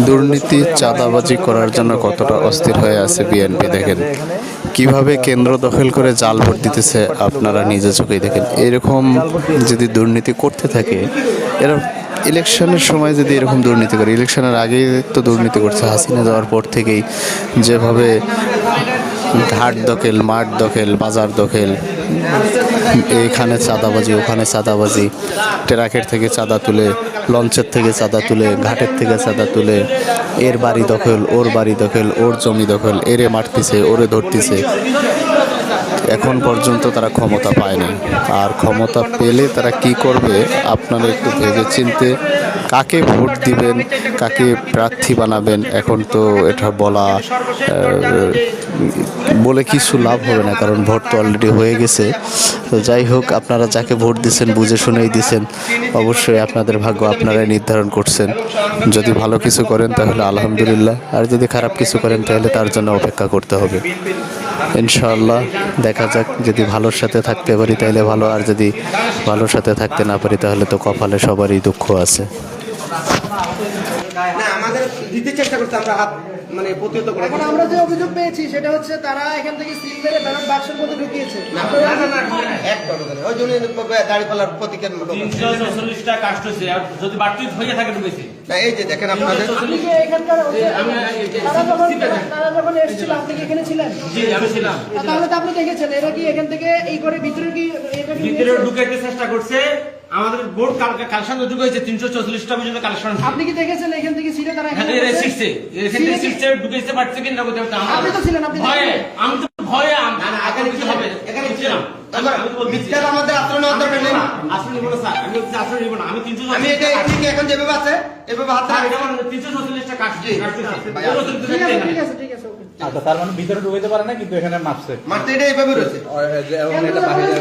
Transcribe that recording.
দুর্নীতি চাঁদাবাজি করার জন্য কতটা অস্থির হয়ে আছে বিএনপি দেখেন, কিভাবে কেন্দ্র দখল করে জাল ভোট দিতেছে আপনারা নিজে চোখেই দেখেন। এরকম যদি দুর্নীতি করতে থাকে, এরা ইলেকশনের সময় যদি এরকম দুর্নীতি করে, ইলেকশনের আগেই তো দুর্নীতি করছে হাসিনা যাওয়ার পর থেকেই, যেভাবে ঘাট দখল, মাঠ দখল, বাজার দখল, এইখানে চাঁদাবাজি ওখানে চাঁদাবাজি, ট্রাকের থেকে চাঁদা তুলে, লঞ্চের থেকে চাঁদা তুলে, ঘাটের থেকে চাঁদা তুলে, এর বাড়ি দখল, ওর বাড়ি দখল, ওর জমি দখল, এরে মারতেছে, ওরে ধরতেছে। এখন পর্যন্ত তারা ক্ষমতা পায়নি, আর ক্ষমতা পেলে তারা কি করবে আপনারা একটু ভেবে চিনতে কাকে ভোট দিবেন, কাকে প্রার্থী বানাবেন, এখন তো এটা বলে কিছু লাভ হবে না, কারণ ভোট তো অলরেডি হয়ে গেছে। তো যাই হোক, আপনারা যাকে ভোট দিচ্ছেন বুঝে শুনেই দিচ্ছেন, অবশ্যই আপনাদের ভাগ্য আপনারাই নির্ধারণ করছেন। যদি ভালো কিছু করেন তাহলে আলহামদুলিল্লাহ, আর যদি খারাপ কিছু করেন তাহলে তার জন্য অপেক্ষা করতে হবে। ইনশাআল্লাহ দেখা যাক, যদি ভালোর সাথে থাকতে পারি তাহলে ভালো, আর যদি ভালোর সাথে থাকতে না পারি তাহলে তো কপালে সবারই দুঃখ আছে। না, আমাদের দিতে চেষ্টা করতে আমরা হাত মানে প্রতিহত করে। এখন আমরা যে অভিযোগ পেয়েছি সেটা হচ্ছে তারা এখান থেকে সিল মেরে ব্যালট বাক্সের মধ্যে ঢুকিয়েছে। না এক ডজন ওই জন্য দাড়িপাল্লার প্রতীকের মতো 344টা কাস্ট হয়েছে, আর যদি বাড়তি হয়ে থাকে ঢুকেছে। না, এই যে দেখেন আপনাদের আপনি কি এখানকার তারা যখন এসেছিল আপনি কি এখানে ছিলেন? জি, আমি ছিলাম। তাহলে তো আপনি দেখেছেন এরা কি এখান থেকে এই করে ভিতরে কি ভিতরে ঢুকাইতে চেষ্টা করছে। আমাদের বোর্ড কালেকশন ঢুকে হয়েছে 344টা পর্যন্ত কালেকশন। আপনি কি দেখেছেন এখান থেকে ছিল তারা এখানে শিখছে, এখান থেকে শিখছে ঢুকাইতে পারছে কিনা বলতে আপনি তো ছিলেন, আপনি ভয়ে, আমি তো ভয়ে এখানে কিছু হবে এখানে ছিলাম। আমি তো বলছি মিথ্যার আমাদের আচরণ অন্তর নেই। আসলে নিব না স্যার, আমি বলছি আসলে নিব না। আমি 344 আমি এটা ঠিক এখন যেভাবে আছে এভাবে হাত স্যার, এটা আমার 344টা কাস্ট। ঠিক আছে ঠিক আছে ওকে। আচ্ছা, তার মানে ভিতরে ঢুকাইতে পারে না, কিন্তু এখানে মাপছে মারতে এটা এইভাবে রয়েছে। এবং এটা বাহিরে